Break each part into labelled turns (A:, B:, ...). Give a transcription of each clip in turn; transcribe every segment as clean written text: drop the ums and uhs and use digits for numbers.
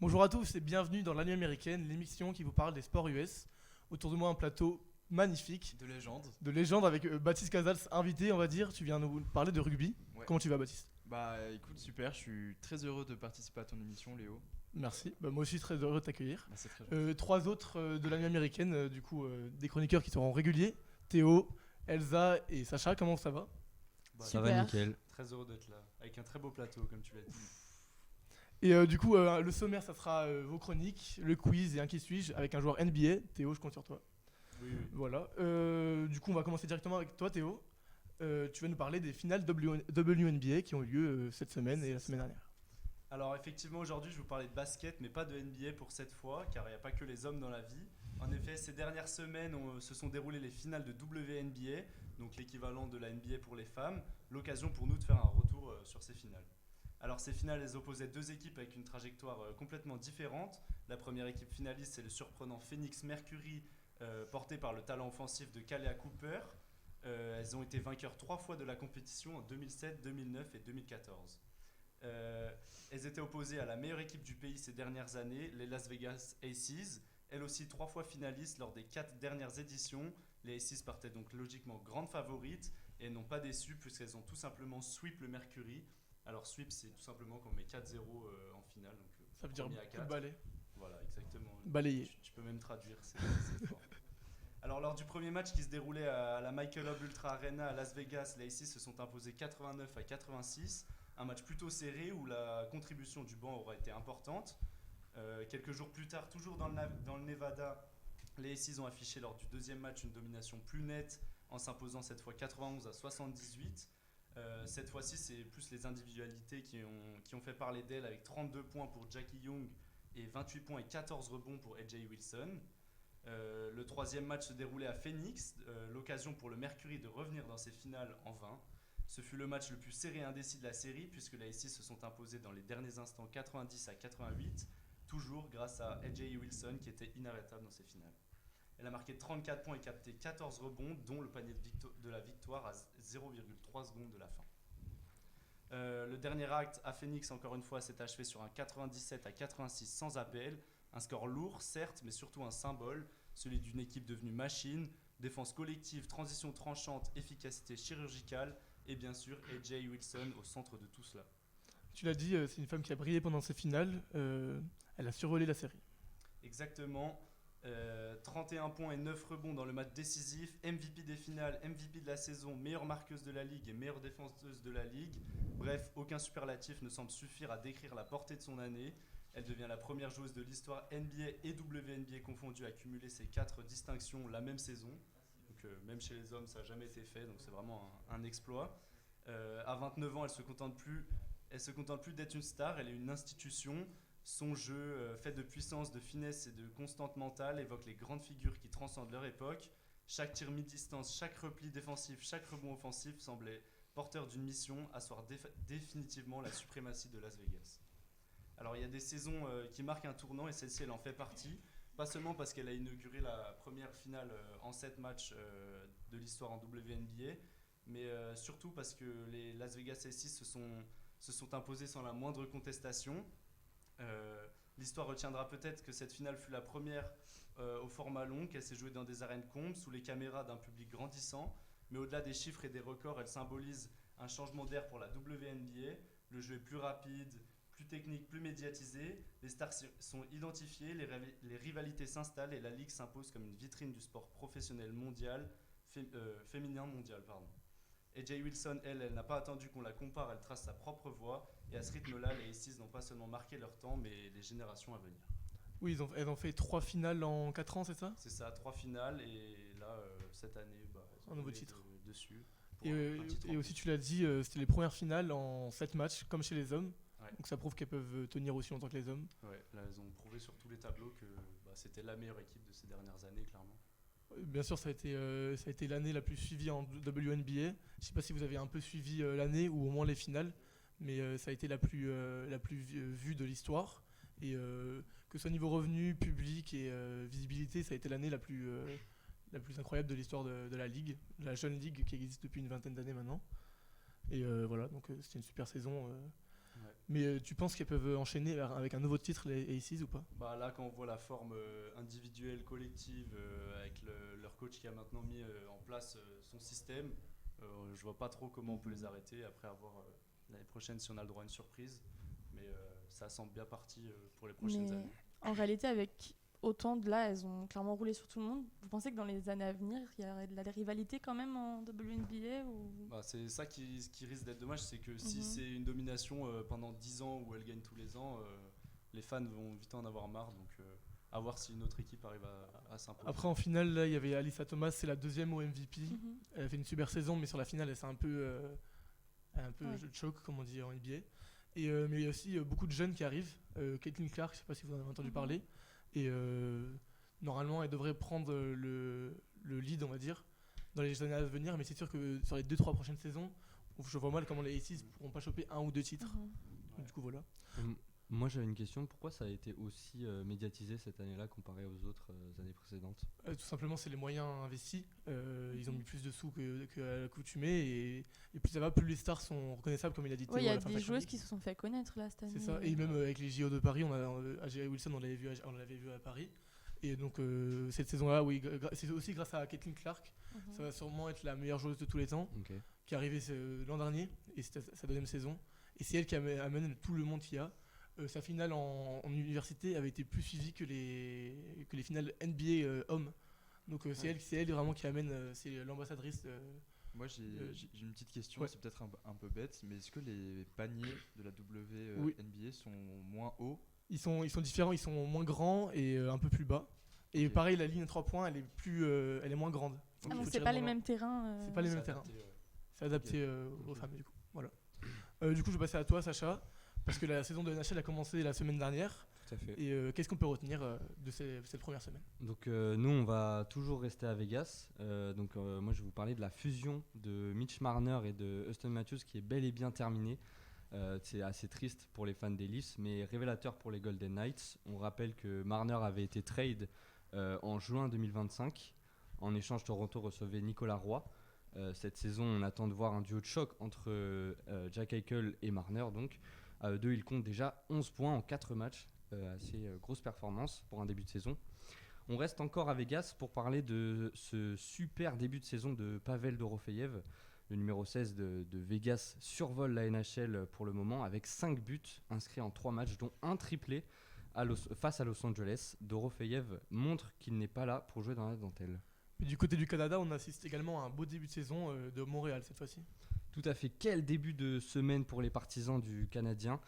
A: Bonjour à tous et bienvenue dans l'Année américaine, l'émission qui vous parle des sports US. Autour de moi un plateau magnifique
B: De légende.
A: de légende avec Baptiste Casals invité on va dire. Tu viens nous parler de rugby.
B: Ouais.
A: Comment tu vas Baptiste?
B: Bah écoute, super, je suis très heureux de participer à ton émission, Léo.
A: Merci, moi aussi très heureux de t'accueillir.
B: Bah, c'est très gentil.
A: Trois autres de l'Année américaine, des chroniqueurs qui seront réguliers. Théo, Elsa et Sacha, comment ça va?
B: Bah,
C: Ça va
D: Super.
C: nickel.
B: très heureux d'être là, avec un très beau plateau, comme tu l'as dit.
A: Et le sommaire ça sera vos chroniques, le quiz et un qui suis-je avec un joueur NBA. Théo, je compte sur toi.
B: Oui.
A: Voilà. Du coup, on va commencer directement avec toi, Théo. Tu vas nous parler des finales WNBA qui ont eu lieu cette semaine et la semaine dernière.
B: Alors effectivement, aujourd'hui, je vais vous parler de basket, mais pas de NBA pour cette fois, car il n'y a pas que les hommes dans la vie. En effet, ces dernières semaines, se sont déroulées les finales de WNBA, donc l'équivalent de la NBA pour les femmes, l'occasion pour nous de faire un retour sur ces finales. Alors ces finales, elles opposaient deux équipes avec une trajectoire complètement différente. La première équipe finaliste, c'est le surprenant Phoenix Mercury, porté par le talent offensif de Kalea Cooper. Elles ont été vainqueurs 3 fois de la compétition en 2007, 2009 et 2014. Elles étaient opposées à la meilleure équipe du pays ces dernières années, les Las Vegas Aces. Elles aussi 3 fois finalistes lors des 4 dernières éditions. Les Aces partaient donc logiquement grandes favorites et n'ont pas déçu puisqu'elles ont tout simplement sweep le Mercury. Alors sweep, c'est tout simplement qu'on met 4-0 en finale. Donc,
A: Ça veut dire
B: premier à
A: beaucoup de
B: 4.
A: balais.
B: Voilà, exactement.
A: Balayé.
B: Tu peux même traduire, c'est fort. Alors lors du premier match qui se déroulait à la Michelob Ultra Arena à Las Vegas, les Aces se sont imposés 89-86. Un match plutôt serré où la contribution du banc aura été importante. Quelques jours plus tard, toujours dans le Nevada, les Aces ont affiché lors du deuxième match une domination plus nette en s'imposant cette fois 91-78. Cette fois-ci, c'est plus les individualités qui ont fait parler d'elle avec 32 points pour Jackie Young et 28 points et 14 rebonds pour AJ Wilson. Le troisième match se déroulait à Phoenix, l'occasion pour le Mercury de revenir dans ses finales en vain. Ce fut le match le plus serré et indécis de la série puisque les Aces se sont imposés dans les derniers instants 90-88, toujours grâce à AJ Wilson qui était inarrêtable dans ses finales. Elle a marqué 34 points et capté 14 rebonds, dont le panier de la victoire à 0,3 secondes de la fin. Le dernier acte à Phoenix, encore une fois, s'est achevé sur un 97-86 sans appel. Un score lourd, certes, mais surtout un symbole, celui d'une équipe devenue machine, défense collective, transition tranchante, efficacité chirurgicale et bien sûr AJ Wilson au centre de tout cela.
A: Tu l'as dit, c'est une femme qui a brillé pendant ces finales. Elle a survolé la série.
B: Exactement. 31 points et 9 rebonds dans le match décisif, MVP des finales, MVP de la saison, meilleure marqueuse de la ligue et meilleure défenseuse de la ligue. Bref, aucun superlatif ne semble suffire à décrire la portée de son année. Elle devient la première joueuse de l'histoire NBA et WNBA confondue à cumuler ces 4 distinctions la même saison. Donc, même chez les hommes, ça n'a jamais été fait, donc c'est vraiment un exploit. À 29 ans, elle se contente plus d'être une star, elle est une institution. Son jeu, fait de puissance, de finesse et de constante mentale, évoque les grandes figures qui transcendent leur époque. Chaque tir mi-distance, chaque repli défensif, chaque rebond offensif semblait porteur d'une mission, asseoir définitivement la suprématie de Las Vegas. Alors il y a des saisons qui marquent un tournant et celle-ci elle en fait partie. Pas seulement parce qu'elle a inauguré la première finale en 7 matchs de l'histoire en WNBA, mais surtout parce que les Las Vegas Aces se sont imposés sans la moindre contestation. L'histoire retiendra peut-être que cette finale fut la première au format long, qu'elle s'est jouée dans des arènes combles, sous les caméras d'un public grandissant. Mais au-delà des chiffres et des records, elle symbolise un changement d'air pour la WNBA. Le jeu est plus rapide, plus technique, plus médiatisé. Les stars sont identifiées, les rivalités s'installent et la ligue s'impose comme une vitrine du sport professionnel mondial, féminin mondial. AJ Wilson, elle n'a pas attendu qu'on la compare, elle trace sa propre voie. Et à ce rythme-là, les Aces n'ont pas seulement marqué leur temps, mais les générations à venir.
A: Oui, elles ont fait 3 finales en 4 ans, c'est ça?
B: C'est ça, 3 finales, et là, cette année,
A: un nouveau titre
B: dessus.
A: Et aussi, tu l'as dit, c'était les premières finales en 7 matchs, comme chez les hommes.
B: Ouais.
A: Donc ça prouve qu'elles peuvent tenir aussi longtemps que les hommes.
B: Ouais, là, elles ont prouvé sur tous les tableaux que c'était la meilleure équipe de ces dernières années, clairement.
A: Bien sûr, ça a été l'année la plus suivie en WNBA. Je ne sais pas si vous avez un peu suivi l'année ou au moins les finales, mais ça a été la plus vue de l'histoire. Et que ce soit niveau revenu, public et visibilité, ça a été l'année la plus incroyable de l'histoire de la ligue, la jeune ligue qui existe depuis une vingtaine d'années maintenant. Et voilà, donc c'était une super saison. Mais tu penses qu'elles peuvent enchaîner avec un nouveau titre, les Aces, ou pas?
B: Bah là, quand on voit la forme individuelle, collective, avec leur coach qui a maintenant mis en place son système, je vois pas trop comment on peut les arrêter. Après avoir l'année prochaine si on a le droit à une surprise. Mais ça semble bien parti pour les prochaines
C: Mais
B: années.
C: en réalité, avec autant de là, elles ont clairement roulé sur tout le monde. Vous pensez que dans les années à venir, il y aurait de la rivalité quand même en WNBA ou...
B: Bah, c'est ça qui risque d'être dommage, c'est que si
C: Mhm.
B: c'est une domination pendant 10 ans où elle gagne tous les ans, les fans vont vite en avoir marre. Donc à voir si une autre équipe arrive à s'imposer.
A: Après, en finale, là, il y avait Alyssa Thomas, c'est la deuxième au MVP.
C: Mhm.
A: Elle a fait une super saison, mais sur la finale, elle s'est un peu,
C: Ouais.
A: choke, comme on dit en NBA. Mais il y a aussi beaucoup de jeunes qui arrivent. Caitlin Clark, je sais pas si vous en avez entendu
C: Mhm.
A: parler. Et normalement, elle devrait prendre le lead, on va dire, dans les années à venir. Mais c'est sûr que sur les 2-3 prochaines saisons, je vois mal comment les Aces pourront pas choper un ou deux titres.
C: Mhm.
A: Du coup, voilà.
D: Moi j'avais une question, pourquoi ça a été aussi médiatisé cette année-là comparé aux autres années précédentes?
A: Tout simplement, c'est les moyens investis. Ils ont mis plus de sous qu'à l'accoutumée. Et plus ça va, plus les stars sont reconnaissables, comme il a dit Théo.
C: Ouais, il y
A: à
C: a
A: la fin de
C: des
A: sa
C: joueuses
A: chronique.
C: qui se sont fait connaître là cette année.
A: C'est ça. Et même avec les JO de Paris, Aja Wilson, on l'avait vu à Paris. Et donc, cette saison-là, oui, c'est aussi grâce à Caitlin Clark.
C: Mhm.
A: Ça va sûrement être la meilleure joueuse de tous les temps,
D: Ok.
A: qui est arrivée l'an dernier. Et c'était sa deuxième saison. Et c'est elle qui amène tout le monde qu'il y a. Sa finale en université avait été plus suivie que les finales NBA hommes. Donc c'est elle vraiment qui amène, c'est l'ambassadrice.
E: Moi j'ai une petite question,
A: Ouais.
E: c'est peut-être un peu bête, mais est-ce que les paniers de la
A: Oui.
E: WNBA sont moins hauts?
A: Ils sont différents, ils sont moins grands et un peu plus bas. Et
D: Ok.
A: pareil, la ligne à 3 points, elle est moins grande.
C: Ah,
A: Il
C: donc
A: faut
C: c'est
A: tirer
C: pas
A: dans
C: les
A: le-
C: mêmes terrains.
A: C'est pas les
B: C'est
A: mêmes terrains.
B: adapté,
A: C'est adapté aux femmes, du coup. Voilà. Du coup, je vais passer à toi, Sacha, parce que la saison de NHL a commencé la semaine dernière.
D: Tout à fait.
A: Et qu'est-ce qu'on peut retenir de cette première semaine?
D: Donc nous on va toujours rester à Vegas. Moi je vais vous parler de la fusion de Mitch Marner et de Austin Matthews qui est bel et bien terminée. C'est assez triste pour les fans des Leafs, mais révélateur pour les Golden Knights. On rappelle que Marner avait été trade en juin 2025. En échange, Toronto recevait Nicolas Roy. Cette saison, on attend de voir un duo de choc entre Jack Eichel et Marner. Donc, à eux deux, ils comptent déjà 11 points en 4 matchs. Assez grosse performance pour un début de saison. On reste encore à Vegas pour parler de ce super début de saison de Pavel Dorofeyev. Le numéro 16 de Vegas survole la NHL pour le moment avec 5 buts inscrits en 3 matchs, dont un triplé face à Los Angeles. Dorofeyev montre qu'il n'est pas là pour jouer dans la dentelle.
A: Et du côté du Canada, on assiste également à un beau début de saison de Montréal cette fois-ci.
D: Tout à fait, quel début de semaine pour les partisans du Canadien.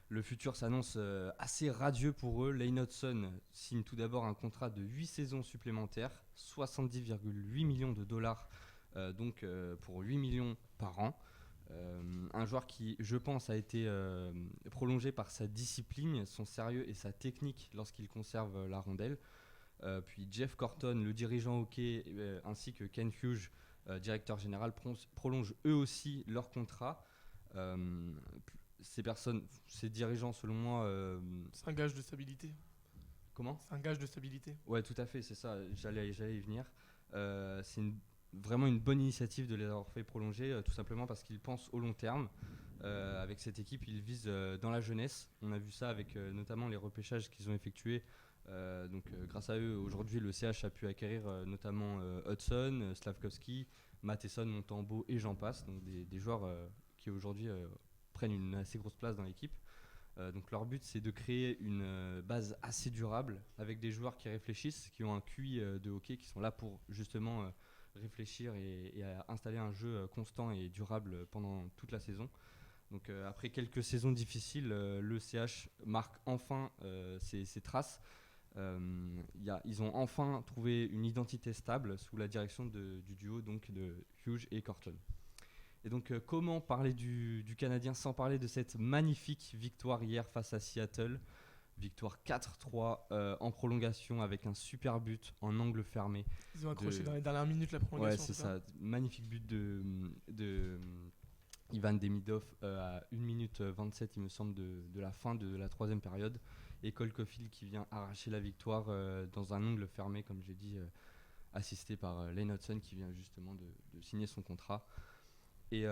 D: Le futur s'annonce assez radieux pour eux. Lane Hudson signe tout d'abord un contrat de 8 saisons supplémentaires, 70,8 millions de dollars, pour 8 millions par an. Un joueur qui, je pense, a été prolongé par sa discipline, son sérieux et sa technique lorsqu'il conserve la rondelle. Puis Jeff Corton, le dirigeant hockey, ainsi que Ken Hughes, directeur général, prolongent eux aussi leur contrat. Ces dirigeants, selon moi,
A: C'est un gage de stabilité.
D: comment?
A: C'est un gage de stabilité.
D: Ouais, tout à fait, c'est ça. J'allais y venir. Vraiment une bonne initiative de les avoir fait prolonger, tout simplement parce qu'ils pensent au long terme. Avec cette équipe, ils visent dans la jeunesse. On a vu ça avec notamment les repêchages qu'ils ont effectués. Grâce à eux, aujourd'hui, le CH a pu acquérir notamment Hudson, Slavkovski, Matheson, Montembeault et j'en passe. Donc des joueurs qui aujourd'hui prennent une assez grosse place dans l'équipe. Donc leur but, c'est de créer une base assez durable avec des joueurs qui réfléchissent, qui ont un QI de hockey, qui sont là pour justement réfléchir et à installer un jeu constant et durable pendant toute la saison. Donc après quelques saisons difficiles, le CH marque enfin ses traces. Ils ont enfin trouvé une identité stable sous la direction du duo donc de Hughes et Corton. Et donc comment parler du Canadien sans parler de cette magnifique victoire hier face à Seattle. Victoire 4-3 en prolongation avec un super but en angle fermé.
A: Ils ont accroché dans les dernières minutes la prolongation.
D: Ouais, c'est ça. Magnifique but de Ivan Demidov à 1 minute 27, il me semble, de la fin de la troisième période. Et Cole Caulfield qui vient arracher la victoire dans un angle fermé, comme j'ai dit, assisté par Lane Hudson qui vient justement de signer son contrat. Et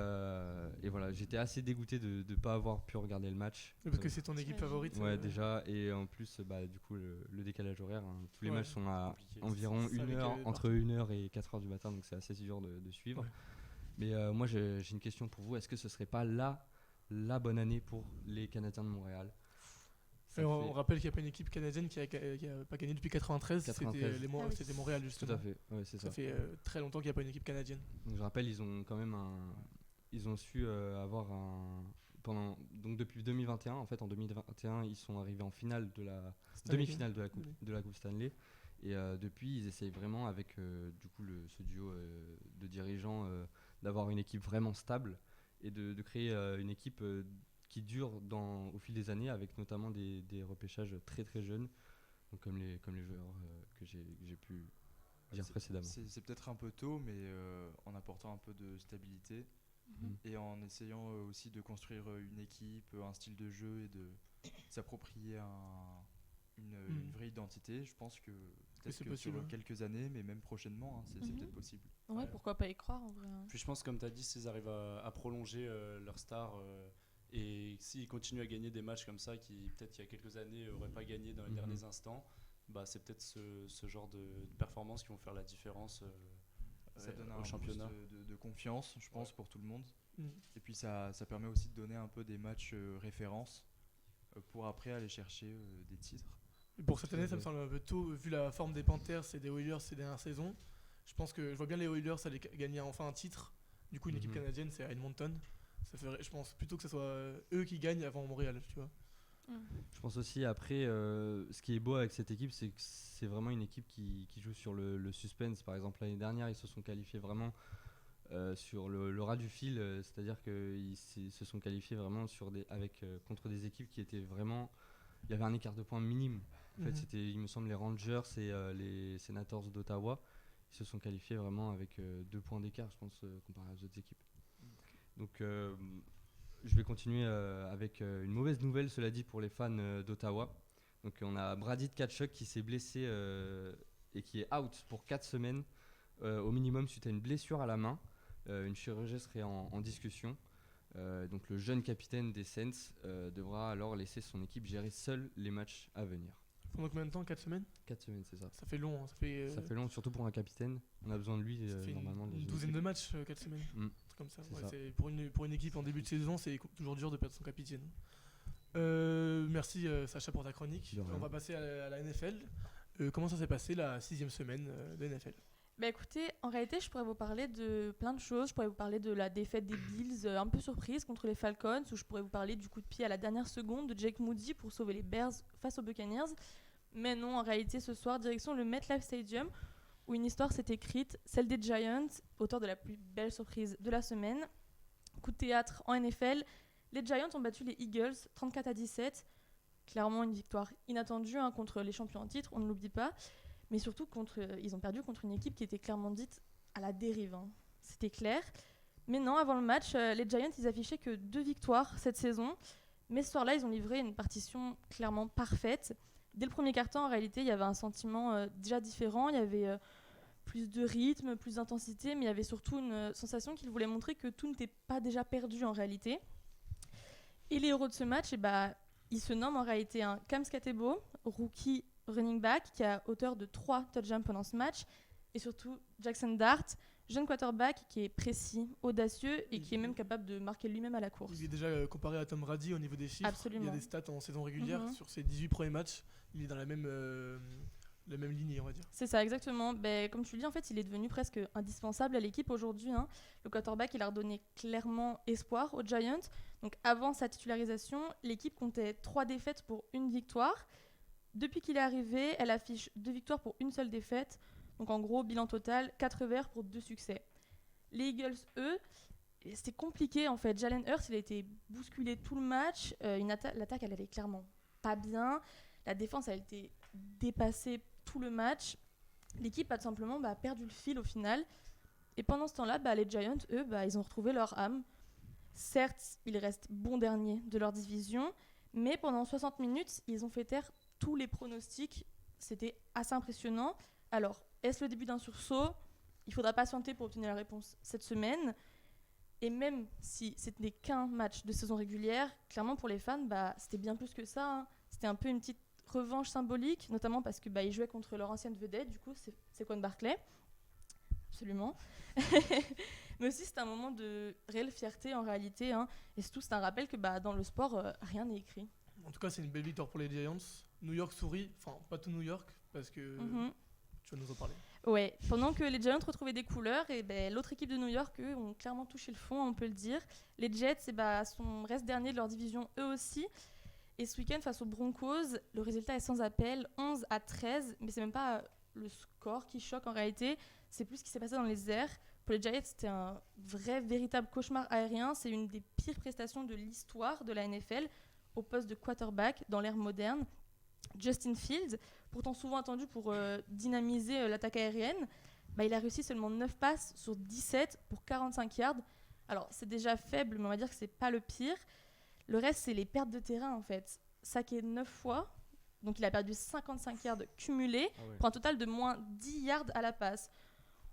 D: voilà, j'étais assez dégoûté de ne pas avoir pu regarder le match.
A: Parce que c'est ton équipe
C: J'imagine.
A: favorite.
D: Ouais, déjà, et en plus, du coup, le décalage horaire, hein, tous les
A: Ouais,
D: matchs sont à
B: compliqué.
D: environ
A: C'est ça, avec,
D: entre 1h et 4h du matin, donc c'est assez dur de suivre.
A: Ouais.
D: Mais moi, j'ai une question pour vous. Est-ce que ce serait pas la bonne année pour les Canadiens de Montréal? Ça
A: Et on
D: fait-
A: rappelle qu'il n'y a pas une équipe canadienne qui a pas gagné depuis 93.
D: 93.
C: Ah oui.
A: C'était Montréal,
D: Tout
A: justement.
D: à fait, ouais, c'est ça.
A: Ça fait très longtemps qu'il n'y a pas une équipe canadienne.
D: Donc, je rappelle, ils ont quand même ils ont su avoir donc depuis 2021, en fait, en 2021, ils sont arrivés en finale de la demi-finale de la Coupe Stanley. Et depuis, ils essayent vraiment avec du coup ce duo de dirigeants d'avoir une équipe vraiment stable et de créer une équipe qui dure au fil des années, avec notamment des repêchages très très jeunes, donc comme les joueurs que j'ai pu dire précédemment.
E: C'est peut-être un peu tôt, mais en apportant un peu de stabilité
C: Mhm.
E: et en essayant aussi de construire une équipe, un style de jeu et de s'approprier une vraie identité. Je pense que peut-être
A: c'est
E: que
A: possible,
E: sur
A: hein.
E: quelques années, mais même prochainement, hein, c'est
C: Mhm.
E: peut-être possible.
C: Ouais,
B: Ouais.
C: pourquoi pas y croire en vrai, hein.
B: Puis je pense, comme tu as dit, s'ils arrivent à prolonger leur star et s'ils continuent à gagner des matchs comme ça, qui peut-être il y a quelques années n'auraient pas gagné dans les
D: Mhm.
B: derniers instants, c'est peut-être ce genre de performances qui vont faire la différence
E: Ça donne un
B: au
E: boost
B: championnat.
E: de confiance, je pense,
B: Ouais.
E: pour tout le monde.
A: Mm.
E: Et puis ça permet aussi de donner un peu des matchs références pour après aller chercher des titres.
A: Et pour cette année, ça me
D: Ouais.
A: semble un peu tôt, vu la forme des Panthers et des Oilers ces dernières saisons. Je pense que je vois bien les Oilers aller gagner enfin un titre. Du coup, une équipe
D: Mhm.
A: canadienne, c'est à Edmonton. Ça ferait, je pense plutôt que ce soit eux qui gagnent avant Montréal, tu vois.
D: Je pense aussi, après, ce qui est beau avec cette équipe, c'est que c'est vraiment une équipe qui joue sur le suspense. Par exemple, l'année dernière, ils se sont qualifiés vraiment sur le ras du fil, c'est-à-dire qu'ils se sont qualifiés vraiment contre des équipes qui étaient vraiment. Il y avait un écart de points minime. En fait,
A: Mhm.
D: c'était, il me semble, les Rangers et les Senators d'Ottawa. Ils se sont qualifiés vraiment avec 2 points d'écart, je pense, comparé aux autres équipes. Donc, je vais continuer avec une mauvaise nouvelle, cela dit, pour les fans d'Ottawa. Donc, on a Brady Tkachuk qui s'est blessé et qui est out pour 4 semaines au minimum suite à une blessure à la main. Une chirurgie serait en discussion. Donc, le jeune capitaine des Saints devra alors laisser son équipe gérer seul les matchs à venir.
A: Pendant combien de temps? 4 semaines?
D: 4 semaines, c'est ça.
A: Ça fait long, hein.
D: Ça fait long, surtout pour un capitaine. On a besoin de lui
A: Ça fait
D: normalement. dans
A: une
D: une
A: douzaine
D: équipe.
A: de matchs, 4 semaines.
D: Mm.
A: Un truc comme ça.
D: C'est
A: Ouais,
D: ça.
A: c'est pour une équipe en début de saison, c'est toujours dur de perdre son capitaine. Merci Sacha pour ta chronique.
D: De rien.
A: On va passer à la NFL. Comment ça s'est passé la 6e semaine de NFL?
C: Bah écoutez, en réalité, je pourrais vous parler de plein de choses. Je pourrais vous parler de la défaite des Bills un peu surprise contre les Falcons, ou je pourrais vous parler du coup de pied à la dernière seconde de Jake Moody pour sauver les Bears face aux Buccaneers. Mais non, en réalité, ce soir, direction le MetLife Stadium, où une histoire s'est écrite, celle des Giants, auteur de la plus belle surprise de la semaine. Coup de théâtre en NFL, les Giants ont battu les Eagles 34-17. Clairement une victoire inattendue hein, contre les champions en titre, on ne l'oublie pas. Mais surtout, ils ont perdu contre une équipe qui était clairement dite à la dérive. Hein. C'était clair. Mais non, avant le match, les Giants, ils affichaient que 2 victoires cette saison. Mais ce soir-là, ils ont livré une partition clairement parfaite. Dès le premier quart-temps, en réalité, il y avait un sentiment déjà différent. Il y avait plus de rythme, plus d'intensité, mais il y avait surtout une sensation qu'ils voulaient montrer que tout n'était pas déjà perdu en réalité. Et les héros de ce match, ils se nomment en réalité un Cam Skatebo, rookie running back, qui a hauteur de 3 touchdowns pendant ce match, et surtout Jackson Dart, jeune quarterback qui est précis, audacieux et qui est même capable de marquer lui-même à la course.
A: Il est déjà comparé à Tom Brady au niveau des chiffres.
C: Absolument.
A: Il y a des stats en saison régulière.
C: Mhm.
A: Sur ses 18 premiers matchs, il est dans la même lignée, on va dire.
C: C'est ça, exactement. Comme tu le dis, en fait, il est devenu presque indispensable à l'équipe aujourd'hui. Hein. Le quarterback, il a redonné clairement espoir aux Giants. Donc, avant sa titularisation, l'équipe comptait 3 défaites pour 1 victoire. Depuis qu'il est arrivé, elle affiche 2 victoires pour 1 seule défaite. Donc, en gros, bilan total, 4 revers pour 2 succès. Les Eagles, eux, c'était compliqué, en fait. Jalen Hurts, il a été bousculé tout le match. L'attaque, elle allait clairement pas bien. La défense, elle a été dépassée tout le match. L'équipe a tout simplement perdu le fil au final. Et pendant ce temps-là, les Giants, eux, ils ont retrouvé leur âme. Certes, ils restent bons derniers de leur division, mais pendant 60 minutes, ils ont fait taire tous les pronostics. C'était assez impressionnant. Alors, est-ce le début d'un sursaut? Il faudra patienter pour obtenir la réponse cette semaine. Et même si c'était qu'un match de saison régulière, clairement pour les fans, c'était bien plus que ça, hein. C'était un peu une petite revanche symbolique, notamment parce que ils jouaient contre leur ancienne vedette, du coup, c'est Saquon Barkley. Absolument. Mais aussi, c'était un moment de réelle fierté en réalité, hein. Et surtout, c'est un rappel que dans le sport, rien n'est écrit.
A: En tout cas, c'est une belle victoire pour les Giants. New York sourit, enfin pas tout New York, parce que tu vas nous en parler.
C: Ouais, pendant que les Giants retrouvaient des couleurs, et l'autre équipe de New York, eux, ont clairement touché le fond, on peut le dire. Les Jets restent derniers de leur division eux aussi. Et ce week-end, face aux Broncos, le résultat est sans appel, 11-13. Mais c'est même pas le score qui choque en réalité, c'est plus ce qui s'est passé dans les airs. Pour les Giants, c'était un véritable cauchemar aérien. C'est une des pires prestations de l'histoire de la NFL au poste de quarterback dans l'ère moderne. Justin Fields, pourtant souvent attendu pour dynamiser l'attaque aérienne, il a réussi seulement 9 passes sur 17 pour 45 yards. Alors c'est déjà faible, mais on va dire que c'est pas le pire. Le reste, c'est les pertes de terrain en fait. Saqué 9 fois, donc il a perdu 55 yards cumulés pour un total de moins 10 yards à la passe.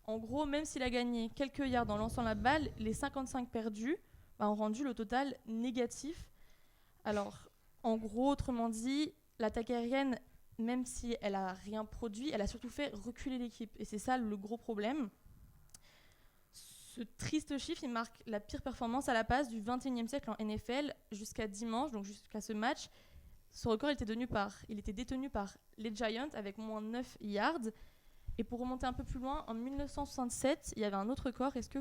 C: En gros, même s'il a gagné quelques yards en lançant la balle, les 55 perdus ont rendu le total négatif. Alors, en gros, autrement dit, l'attaque aérienne, même si elle a rien produit, elle a surtout fait reculer l'équipe. Et c'est ça le gros problème. Ce triste chiffre, il marque la pire performance à la passe du 21e siècle en NFL jusqu'à dimanche, donc jusqu'à ce match. Ce record il était détenu par les Giants avec moins 9 yards. Et pour remonter un peu plus loin, en 1967, il y avait un autre record. Est-ce que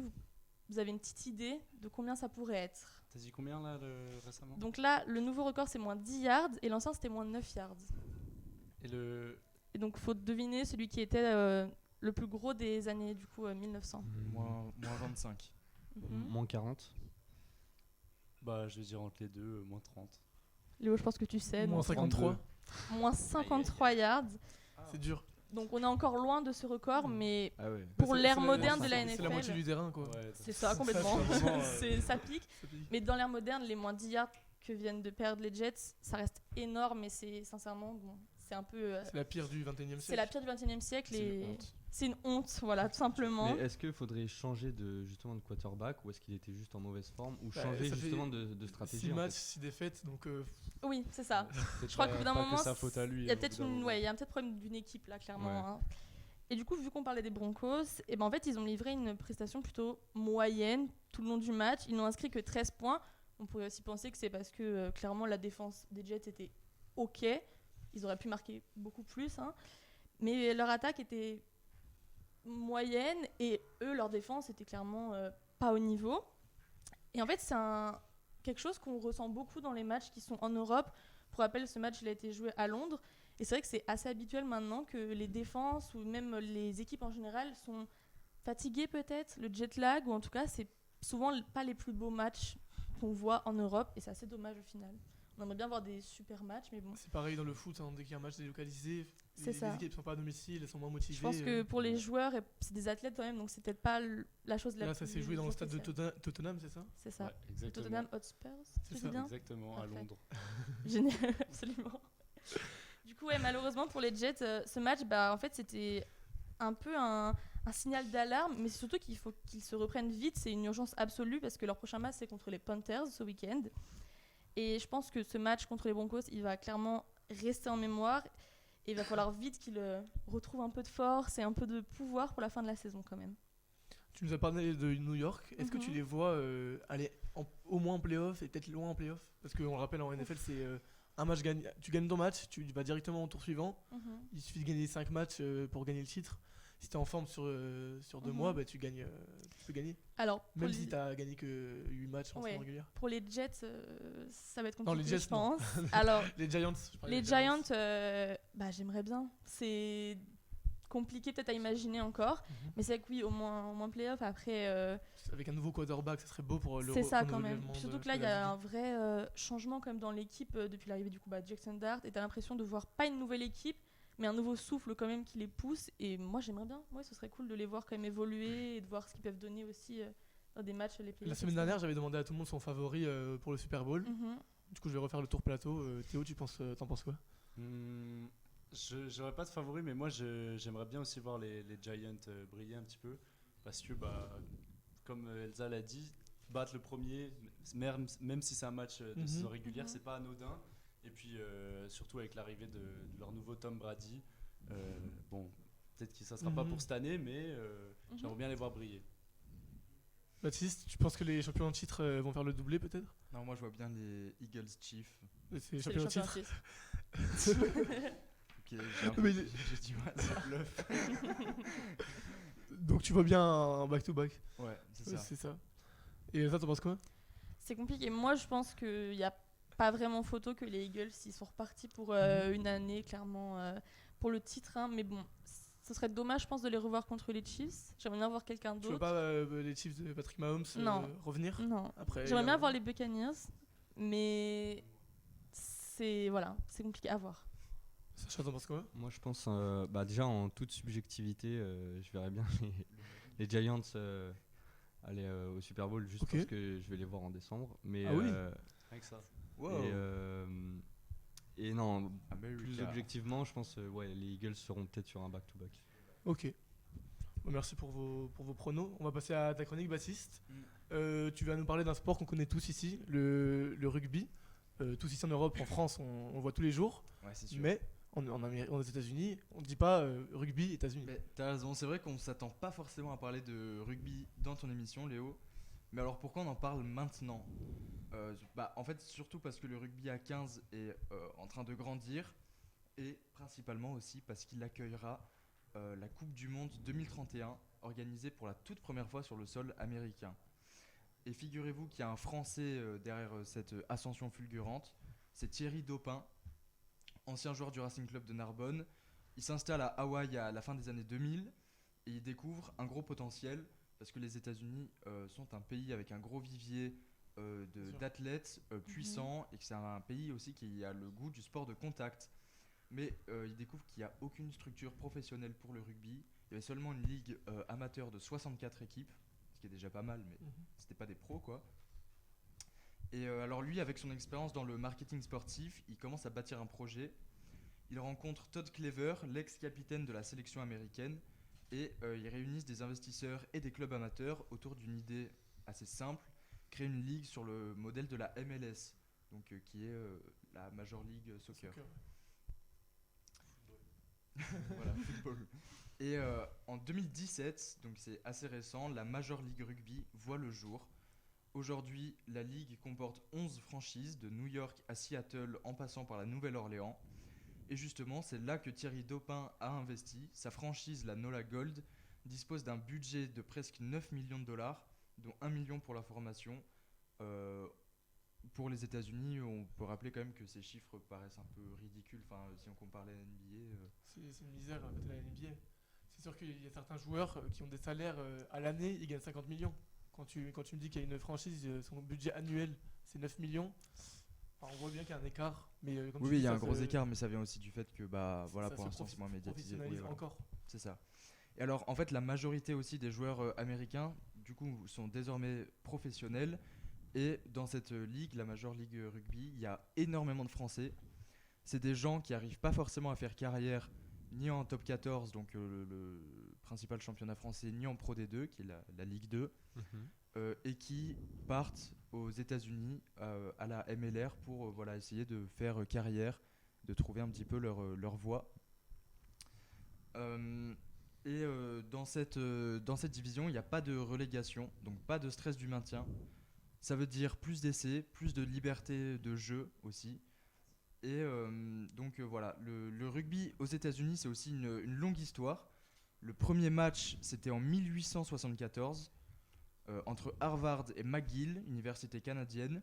C: vous avez une petite idée de combien ça pourrait être ?
B: T'as dit combien là récemment ?
C: Donc là, le nouveau record c'est moins 10 yards et l'ancien c'était moins 9 yards. Et donc il faut deviner celui qui était le plus gros des années du coup 1900.
E: Moins 25.
D: Moins 40.
B: Je vais dire entre les deux, moins 30.
C: Léo, je pense que tu sais.
A: Moins 53.
C: Moins 53 yards.
A: C'est dur.
C: Donc on est encore loin de ce record, mais
D: ouais.
C: pour l'ère
A: C'est
C: moderne de la NFL...
A: C'est la moitié du terrain, quoi.
B: Ouais,
C: c'est ça, complètement. Ça pique.
A: Ça pique.
C: Mais dans l'ère moderne, les moins 10 yards que viennent de perdre les Jets, ça reste énorme, mais c'est sincèrement, c'est un peu...
A: C'est la pire du 21e siècle.
C: C'est la pire du 21e siècle et
B: honte.
C: c'est une honte, voilà, tout simplement.
D: Mais est-ce qu'il faudrait changer de quarterback ou est-ce qu'il était juste en mauvaise forme ou
A: Bah,
D: changer
A: ça fait
D: justement de stratégie
A: 6
D: en
A: matchs,
D: fait
A: 6 défaites, donc
C: Oui, c'est ça.
B: Je
C: crois qu'au bout d'un moment,
B: sa faute à lui.
C: Il y a peut-être un problème d'une équipe là, clairement.
D: Ouais.
C: Hein. Et du coup, vu qu'on parlait des Broncos, en fait, ils ont livré une prestation plutôt moyenne tout le long du match. Ils n'ont inscrit que 13 points. On pourrait aussi penser que c'est parce que clairement la défense des Jets était OK. Ils auraient pu marquer beaucoup plus. Hein. Mais leur attaque était moyenne et eux, leur défense était clairement pas au niveau. Et en fait, c'est quelque chose qu'on ressent beaucoup dans les matchs qui sont en Europe. Pour rappel, ce match il a été joué à Londres. Et c'est vrai que c'est assez habituel maintenant que les défenses ou même les équipes en général sont fatiguées peut-être, le jet lag, ou en tout cas, c'est souvent pas les plus beaux matchs qu'on voit en Europe. Et c'est assez dommage au final. On aimerait bien voir des super matchs, mais bon.
A: c'est pareil dans le foot, hein, dès qu'il y a un match délocalisé,
C: C'est ça.
A: les équipes ne sont pas à domicile, elles sont moins motivées.
C: Je pense que pour les joueurs, c'est des athlètes quand même, donc c'est peut-être pas la chose la
A: Là,
C: plus
A: ça s'est joué dans le stade de
C: spéciale.
A: Tottenham, c'est ça?
C: C'est ça.
B: Ouais, exactement.
C: Tottenham Hotspurs,
A: C'est
C: je
A: ça,
C: dis bien.
B: Exactement, à
C: Parfait.
B: Londres.
C: Génial, absolument. Du coup, malheureusement pour les Jets, ce match, en fait, c'était un peu un signal d'alarme, mais c'est surtout qu'il faut qu'ils se reprennent vite. C'est une urgence absolue parce que leur prochain match, c'est contre les Panthers ce week-end. Et je pense que ce match contre les Broncos, il va clairement rester en mémoire. Et il va falloir vite qu'ils retrouvent un peu de force et un peu de pouvoir pour la fin de la saison quand même.
A: Tu nous as parlé de New York. Est-ce que tu les vois aller au moins en playoff et peut-être loin en playoff? Parce qu'on le rappelle, en NFL, c'est un match gagné. Tu gagnes ton match, tu vas directement au tour suivant. Il suffit de gagner 5 matchs pour gagner le titre. Si tu es en forme sur 2 mois, tu peux gagner.
C: Alors,
A: Même si tu n'as gagné que 8 matchs en saison régulière.
C: Pour les Jets, ça va être compliqué,
A: Non, les Jets,
C: je pense. Alors,
A: les Giants.
C: les Giants, j'aimerais bien. C'est compliqué peut-être à imaginer encore. Mais c'est vrai que oui, au moins playoff. Après,
A: avec un nouveau quarterback, ça serait beau pour le
C: c'est ça quand même.
A: renouvellement
C: Surtout
A: de
C: que là, il y
A: la
C: a un
A: ligue.
C: vrai changement quand même dans l'équipe depuis l'arrivée du coup Jackson Dart. Et t'as l'impression de voir pas une nouvelle équipe, mais un nouveau souffle quand même qui les pousse. Et moi, j'aimerais bien. Ouais, ce serait cool de les voir quand même évoluer et de voir ce qu'ils peuvent donner aussi dans des matchs les playoffs.
A: La semaine dernière, j'avais demandé à tout le monde son favori pour le Super Bowl. Du coup, je vais refaire le tour plateau. Théo, t'en penses quoi?
B: J'aurais pas de favori, mais moi j'aimerais bien aussi voir les Giants briller un petit peu. Parce que, comme Elsa l'a dit, battre le premier, même si c'est un match de saison régulière,
C: Mhm.
B: c'est pas anodin. Et puis surtout avec l'arrivée de leur nouveau Tom Brady, bon, peut-être que ça sera pas
A: Mhm.
B: pour cette année, mais j'aimerais
C: Mhm.
B: bien les voir briller.
A: Baptiste, tu penses que les champions en titre vont faire le doublé peut-être?
E: Non, moi je vois bien les Eagles Chiefs.
A: C'est les
C: C'est les
A: champions en
C: champions
A: titre.
C: titre.
E: Ok, j'ai un peu-
A: Mais
E: j'ai du mal, ça bluffe.
A: donc tu vois bien un back-to-back.
E: Ouais, c'est
A: Ouais,
E: ça.
A: c'est ça. Et ça, t'en penses quoi?
C: C'est compliqué. Moi, je pense qu'il n'y a pas vraiment photo que les Eagles ils sont repartis pour une année, clairement, pour le titre. Hein. Mais bon, ce serait dommage, je pense, de les revoir contre les Chiefs. J'aimerais bien voir quelqu'un
A: Tu veux
C: d'autre.
A: pas les Chiefs de Patrick Mahomes
C: Non.
A: revenir
C: Non.
A: après?
C: J'aimerais bien voir les Buccaneers, mais voilà, c'est compliqué à voir.
A: Sacha, t'en penses quoi?
D: Moi, je pense, déjà en toute subjectivité, je verrais bien les Giants aller au Super Bowl juste
A: Ok.
D: parce que je vais les voir en décembre. Mais,
A: Ah oui.
B: Avec ça.
E: Wow.
D: et non,
E: America.
D: plus objectivement, je pense les Eagles seront peut-être sur un back-to-back.
A: Ok. Bon, merci pour vos pronos. On va passer à ta chronique, Baptiste. Tu vas nous parler d'un sport qu'on connaît tous ici, le rugby. Tous ici en Europe, en France, on le voit tous les jours.
E: Ouais, c'est sûr.
A: Mais aux États-Unis, on ne dit pas rugby États-Unis.
E: Mais t'as raison, c'est vrai qu'on s'attend pas forcément à parler de rugby dans ton émission, Léo. Mais alors pourquoi on en parle maintenant? En fait, surtout parce que le rugby à 15 est en train de grandir et principalement aussi parce qu'il accueillera la Coupe du Monde 2031 organisée pour la toute première fois sur le sol américain. Et figurez-vous qu'il y a un Français derrière cette ascension fulgurante, c'est Thierry Dopin, ancien joueur du Racing Club de Narbonne. Il s'installe à Hawaï à la fin des années 2000 et il découvre un gros potentiel parce que les États-Unis sont un pays avec un gros vivier d'athlètes puissants et que c'est un pays aussi qui a le goût du sport de contact. Mais il découvre qu'il n'y a aucune structure professionnelle pour le rugby. Il y avait seulement une ligue amateur de 64 équipes, ce qui est déjà pas mal, mais c'était pas des pros quoi. Et alors lui, avec son expérience dans le marketing sportif, il commence à bâtir un projet. Il rencontre Todd Clever, l'ex-capitaine de la sélection américaine, et ils réunissent des investisseurs et des clubs amateurs autour d'une idée assez simple, créer une ligue sur le modèle de la MLS, donc qui est la Major League Soccer. Voilà, football. Et en 2017, donc c'est assez récent, la Major League Rugby voit le jour. Aujourd'hui, la ligue comporte 11 franchises, de New York à Seattle en passant par la Nouvelle-Orléans. Et justement, c'est là que Thierry Dopin a investi. Sa franchise, la Nola Gold, dispose d'un budget de presque 9 millions de dollars, dont 1 million pour la formation. Pour les États-Unis, on peut rappeler quand même que ces chiffres paraissent un peu ridicules. Enfin, si on compare la NBA.
A: C'est une misère à côté de la NBA. C'est sûr qu'il y a certains joueurs qui ont des salaires à l'année, ils gagnent 50 millions. Quand tu me dis qu'il y a une franchise, son budget annuel c'est 9 millions, enfin, on voit bien qu'il y a un écart. Mais, comme tu
E: Oui,
A: dis,
E: il y a
A: ça
E: un gros
A: se-
E: écart, mais ça vient aussi du fait que
A: ça
E: pour
A: se
E: l'instant c'est moins médiatisé. Oui,
A: professionnalise
E: voilà.
A: encore.
E: C'est ça. Et alors, en fait, la majorité aussi des joueurs américains, du coup, sont désormais professionnels. Et dans cette ligue, la Major League Rugby, il y a énormément de Français. C'est des gens qui n'arrivent pas forcément à faire carrière ni en top 14, donc le principal championnat français, ni en Pro D2, qui est la Ligue 2, et qui partent aux États-Unis à la MLR pour essayer de faire carrière, de trouver un petit peu leur voie. Dans cette division, il n'y a pas de relégation, donc pas de stress du maintien. Ça veut dire plus d'essais, plus de liberté de jeu aussi. Et voilà, le rugby aux États-Unis, c'est aussi une longue histoire. Le premier match, c'était en 1874 entre Harvard et McGill, université canadienne.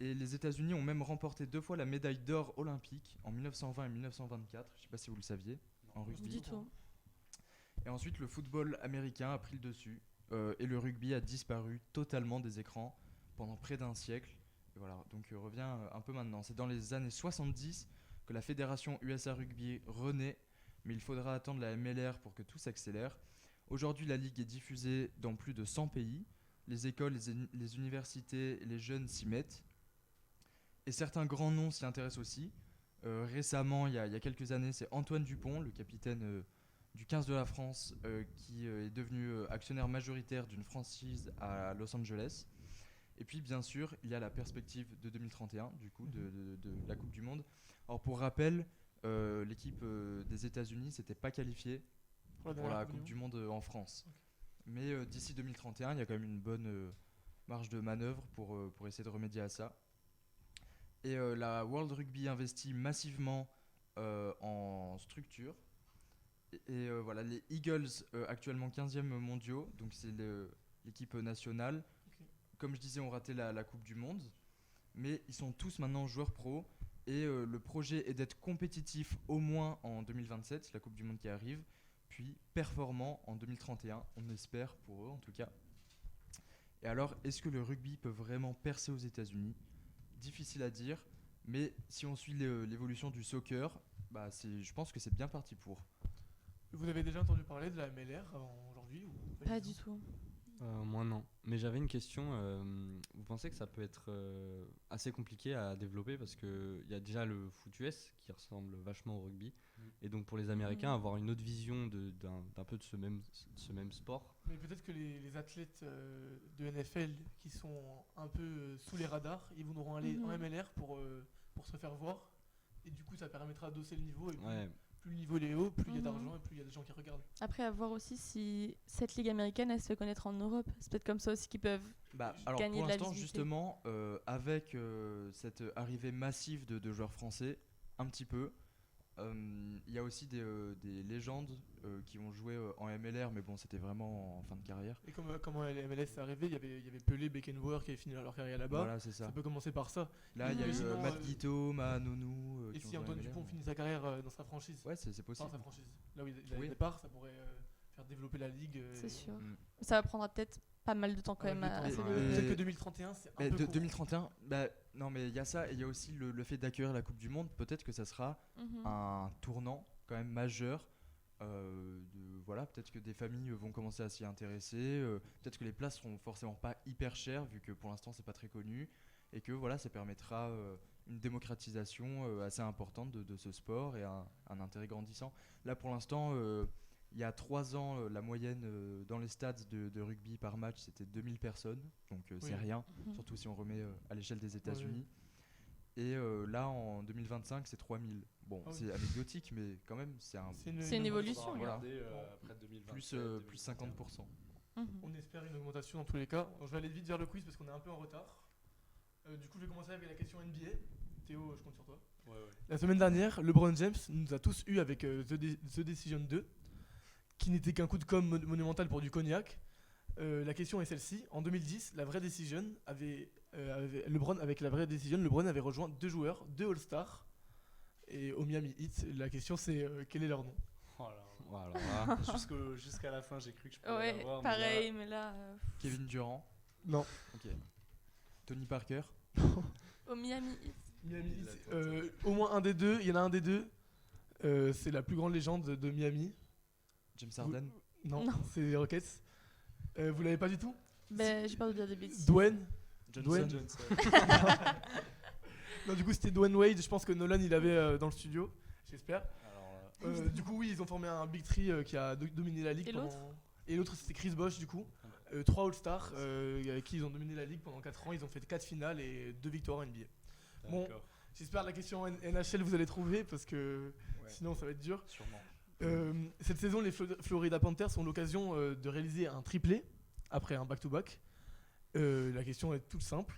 E: Et les États-Unis ont même remporté 2 fois la médaille d'or olympique en 1920 et 1924. Je ne sais pas si vous le saviez, en rugby.
C: Du tout.
E: Et ensuite, le football américain a pris le dessus. Et le rugby a disparu totalement des écrans pendant près d'un siècle. Et voilà, donc revient un peu maintenant. C'est dans les années 70 que la fédération USA Rugby renaît, mais il faudra attendre la MLR pour que tout s'accélère. Aujourd'hui, la ligue est diffusée dans plus de 100 pays. Les écoles, les universités et les jeunes s'y mettent. Et certains grands noms s'y intéressent aussi. Récemment, il y a quelques années, c'est Antoine Dupont, le capitaine du 15 de la France qui est devenu actionnaire majoritaire d'une franchise à Los Angeles. Et puis bien sûr, il y a la perspective de 2031, du coup, de la Coupe du Monde. Alors pour rappel, l'équipe des États-Unis s'était pas qualifiée pour la Coupe du Monde en France.
A: Ok.
E: Mais d'ici 2031, il y a quand même une bonne marge de manœuvre pour essayer de remédier à ça. Et la World Rugby investit massivement en structure. Et voilà, les Eagles, actuellement 15e mondiaux, donc c'est l'équipe nationale.
A: Ok.
E: Comme je disais, ont raté la Coupe du Monde, mais ils sont tous maintenant joueurs pro. Et le projet est d'être compétitif au moins en 2027, la Coupe du Monde qui arrive, puis performant en 2031, on espère pour eux en tout cas. Et alors, est-ce que le rugby peut vraiment percer aux États-Unis ? Difficile à dire, mais si on suit l'évolution du soccer, bah je pense que c'est bien parti pour.
A: Vous avez déjà entendu parler de la MLR avant aujourd'hui ou
C: Pas du tout.
D: Moi non. Mais j'avais une question. Vous pensez que ça peut être assez compliqué à développer parce qu'il y a déjà le foot US qui ressemble vachement au rugby. Et donc pour les Américains, avoir une autre vision d'un peu de ce même sport.
A: Mais peut-être que les athlètes de NFL qui sont un peu sous les radars, ils voudront aller en MLR pour se faire voir. Et du coup, ça permettra d'hausser le niveau. Et plus le niveau il est haut, plus il y a d'argent et plus il y a des gens qui regardent.
C: Après, à voir aussi si cette ligue américaine, elle se fait connaître en Europe. C'est peut-être comme ça aussi qu'ils peuvent
E: Alors
C: gagner
E: pour
C: de la
E: l'instant,
C: visibilité.
E: justement, avec cette arrivée massive de joueurs français, un petit peu, il y a aussi des légendes qui ont joué en MLR, mais bon, c'était vraiment en fin de carrière.
A: Et comment la MLS est arrivée, il y avait Pelé, Beckenbauer qui avaient fini leur carrière là-bas.
E: Voilà, c'est ça.
A: Ça peut commencer par ça.
E: Là, il y a eu
A: Sinon,
E: Matt Guito, Nounou.
A: Et si Antoine Dupont finit sa carrière dans sa franchise,
E: Ouais, c'est possible.
A: enfin, sa franchise, là où il a
E: Oui.
A: le départ, ça pourrait faire développer la ligue.
C: C'est sûr.
E: Mm.
C: Ça prendra peut-être pas mal de temps quand même à se
E: temps.
C: développer.
A: Peut-être que 2031, c'est un
E: Mais
A: peu court.
E: 2031, non, mais il y a ça, et il y a aussi le fait d'accueillir la Coupe du Monde. Peut-être que ça sera
C: Mhm.
E: un tournant quand même majeur. Voilà, peut-être que des familles vont commencer à s'y intéresser. Peut-être que les places seront forcément pas hyper chères vu que pour l'instant c'est pas très connu, et que voilà, ça permettra une démocratisation assez importante de ce sport et un intérêt grandissant. Là pour l'instant, il y a 3 ans, la moyenne dans les stades de rugby par match c'était 2000 personnes, donc c'est rien,
C: Mhm.
E: surtout si on remet à l'échelle des États-Unis. Et là en 2025 c'est 3000. Bon,
A: Ah oui.
E: c'est anecdotique, mais quand même c'est un
C: C'est une évolution.
B: Faudra
E: Voilà.
B: regarder après 2027,
E: plus 50%.
C: Mhm.
A: On espère une augmentation dans tous les cas. Alors, je vais aller vite vers le quiz parce qu'on est un peu en retard. Du coup, je vais commencer avec la question NBA. Théo, je compte sur toi.
B: Ouais.
A: La semaine dernière, LeBron James nous a tous eu avec The Decision 2, qui n'était qu'un coup de com' monumental pour du cognac. La question est celle-ci. En 2010, la vraie Decision avec la vraie Decision, LeBron avait rejoint 2 joueurs, 2 All-Stars. Et au Miami Heat, la question c'est quel est leur nom?
D: Voilà.
B: Jusqu'à la fin, j'ai cru que je pouvais
C: Ouais,
B: l'avoir.
C: pareil, mais là,
E: Kevin Durant,
A: Non.
E: ok. Tony Parker,
C: au Miami Heat.
A: Miami
B: Il
A: Heat,
B: attend.
A: au moins un des deux, il y en a un des deux. C'est la plus grande légende de Miami.
E: James Harden.
A: Non,
C: Non.
A: c'est les Rockets. Vous l'avez pas du tout?
C: Ben, j'ai peur de dire des bêtises.
A: Dwayne?
B: Johnson.
A: Non, du coup c'était Dwayne Wade. Je pense que Nolan il avait dans le studio. J'espère.
B: Alors,
A: Du coup oui, ils ont formé un Big Three qui a dominé la ligue.
C: Et l'autre
A: Et l'autre c'était Chris Bosh du coup. 3 All-Stars avec qui ils ont dominé la ligue pendant 4 ans. Ils ont fait 4 finales et 2 victoires en NBA. Bon.
B: d'accord.
A: J'espère la question NHL vous allez trouver parce que
B: Ouais.
A: sinon ça va être dur.
B: Sûrement.
A: Cette saison, les Florida Panthers ont l'occasion de réaliser un triplé après un back-to-back. La question est toute simple.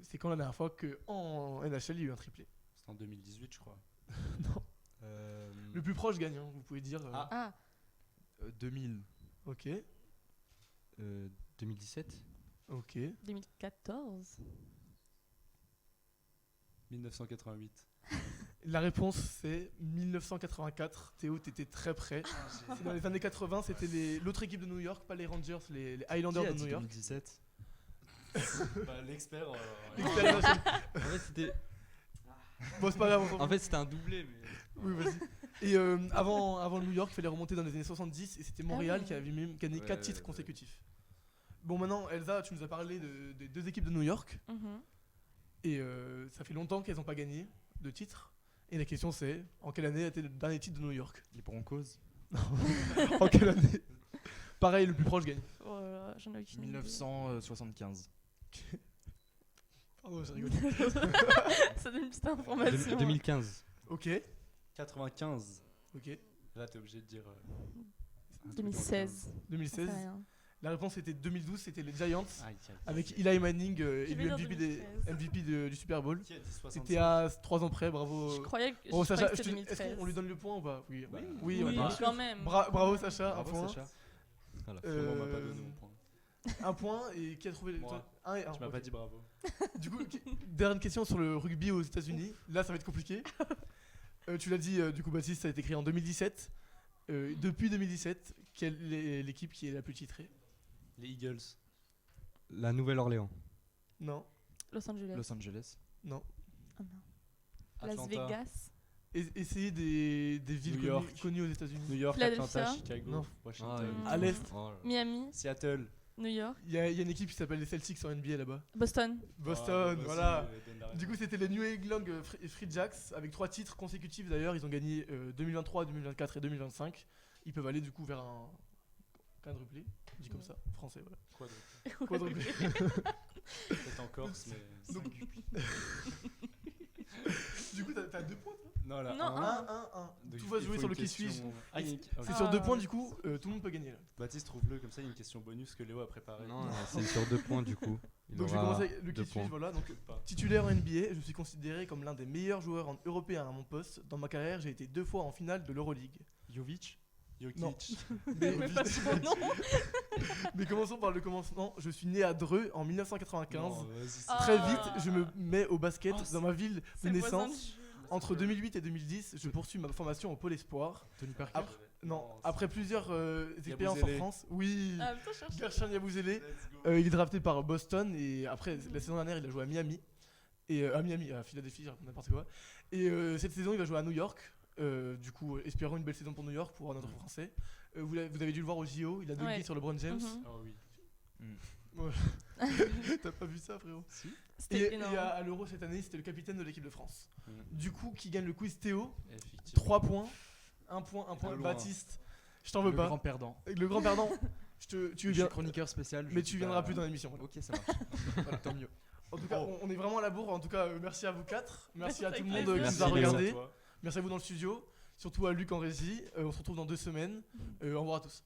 A: C'est quand la dernière fois qu'en NHL il y a eu un triplé?
B: C'était en 2018, je crois.
A: Non. Le plus proche gagne, hein, vous pouvez dire.
B: Ah.
C: Ah,
E: 2000.
A: Ok,
D: 2017.
A: ok.
C: 2014.
B: 1988.
A: La réponse c'est 1984. Théo, t'étais très près. C'est dans les années 80, c'était l'autre équipe de New York, pas les Rangers, les Highlanders
E: Qui a
A: de
E: dit
A: New York.
E: 2017.
A: L'expert
B: L'expert.
A: NHL.
D: En fait, c'était
A: Bon, c'est pas grave. on s'en fout.
D: un doublé. Mais...
A: Oui, vas-y. Et avant le New York, il fallait remonter dans les années 70 et c'était Montréal
C: oui.
A: qui avait même gagné
E: Ouais,
A: 4 titres
E: ouais.
A: consécutifs. Bon, maintenant, Elsa, tu nous as parlé des 2 équipes de New York
C: Mhm.
A: et ça fait longtemps qu'elles n'ont pas gagné de titres. Et la question c'est, en quelle année a été le dernier titre de New York?
E: Les Broncos.
A: En quelle année? Pareil, le plus proche gagne.
C: Oh là là, j'en ai aucune idée.
E: 1975.
A: Pardon, je rigole.
C: Ça donne une petite information.
D: 2015.
A: Ok,
B: 95.
A: ok.
B: Là, t'es obligé de dire. un truc
C: 2016.
A: 2016.
C: J'en sais rien.
A: La réponse était 2012, c'était les Giants.
B: dans le 15. Aïe, aïe,
A: Avec
B: aïe.
A: Eli Manning,
C: Je
A: élu
C: vais dire
A: MVP,
C: 2013.
A: MVP du Super Bowl.
B: Qui a dit 65?
A: C'était à 3 ans près, bravo.
C: Je croyais que,
A: Bravo
C: je croyais
A: Sacha,
C: que c'était
A: est-ce
C: 2013.
A: qu'on lui donne le point ou pas? Oui,
B: Bah,
A: oui,
C: Oui,
A: on va.
C: quand même.
A: Bravo Sacha,
E: Bravo,
A: un point.
E: Sacha.
D: Voilà.
B: Clément m'a pas donné mon point.
A: Un point, et qui a trouvé
B: Moi.
A: un et un.
B: Tu m'as
A: ok.
B: pas dit bravo.
A: Du coup, dernière question sur le rugby aux États-Unis. Là, ça va être compliqué. Tu l'as dit, du coup, Baptiste, ça a été créé en 2017. Depuis 2017, quelle est l'équipe qui est la plus titrée?
B: Les Eagles.
D: La Nouvelle-Orléans.
A: Non,
C: Los Angeles.
E: Los Angeles.
A: non.
C: Ah non. Las
B: Atlanta.
C: Vegas.
A: Essayez des villes
B: New York.
A: connues aux États-Unis.
B: New York,
C: Philadelphia.
B: Atlanta, Chicago,
A: Non.
B: Washington.
A: À l'est.
D: Oh là.
C: Miami.
B: Seattle.
C: New York.
A: Il y a une équipe qui s'appelle les Celtics en NBA là-bas.
C: Boston.
A: Boston,
B: Ah, bah,
A: voilà.
B: vas-y, donne la
A: Du coup,
B: réponse.
A: c'était les New England Free Jacks avec 3 titres consécutifs d'ailleurs. Ils ont gagné 2023, 2024 et 2025. Ils peuvent aller du coup vers un quadruplé, dit comme ça, français, voilà.
B: Quoi donc
A: Quadruplé.
B: Peut-être en Corse, mais.
A: Donc- Du coup, t'as 2 points toi?
B: Non, là.
C: Non,
B: un.
A: 1.
B: Donc,
A: Tout va
B: il
A: jouer
B: faut
A: sur
B: une
A: le qui suis.
B: question- Ah, il y a une-
A: C'est
B: ok.
A: sur 2
C: Ah.
A: points, du coup, tout le monde peut gagner là.
B: Baptiste, trouve-le, comme ça, il y a une question bonus que Léo a préparée.
D: Non, c'est sur 2 points du coup. Il
A: Donc je vais
D: aura
A: commencer avec le
D: 2
A: qui suis,
D: points.
A: voilà. Donc,
B: Pas.
A: titulaire en NBA, je suis considéré comme l'un des meilleurs joueurs européens à mon poste. Dans ma carrière, j'ai été 2 fois en finale de l'Euroleague.
B: Jovic. Jokic.
A: Non.
C: Mais pas son nom.
A: Mais commençons par le commencement. Je suis né à Dreux en 1995.
B: Non, vas-y, c'est-
C: Ah.
A: Très vite, je me mets au basket
B: Oh,
A: dans ma ville de
C: C'est le voisin
A: naissance.
C: de Jules.
A: Entre 2008 et 2010, je poursuis ma formation au Pôle Espoir.
E: Tony Parker.
A: Après- Non, après plusieurs expériences en
B: Yabouzélé.
A: France. Oui,
C: Ah, putain, je cherche.
A: Gershon Yabouzélé.
B: Let's go.
A: Il est drafté par Boston et après la saison dernière, il a joué à Miami. Et à Miami, à Philadelphie, je raconte n'importe quoi. Et cette saison, il va jouer à New York. Du coup, espérons une belle saison pour New York pour notre Français. Vous avez dû le voir au JO, il a dunké
C: Ouais.
A: sur LeBron James.
C: Mhm.
B: Oh oui.
A: T'as pas vu ça, frérot?
B: Si.
C: C'était
A: Et
C: énorme.
A: à l'Euro cette année, c'était le capitaine de l'équipe de France.
B: Mm.
A: Du coup, qui gagne le quiz Théo?
B: Effectivement.
A: 3 points. 1 point, 1 point.
B: loin.
A: Baptiste, je t'en veux
E: Le
A: pas.
E: grand perdant.
A: Le grand perdant. Tu
E: Je
A: viens,
E: suis chroniqueur spécial. je
A: mais
E: suis
A: tu viendras
E: pas-
A: plus dans l'émission. voilà.
E: Ok, ça marche. Voilà, tant mieux.
A: En tout cas, on est vraiment à la bourre. En tout cas, merci à vous 4. Merci à tout le monde
C: Avec
A: qui
C: plaisir.
A: nous a
B: Merci, Léo.
A: regardé.
B: À toi.
A: Merci à vous dans le studio. Surtout à Luc en régie. On se retrouve dans 2 semaines. Au revoir à tous.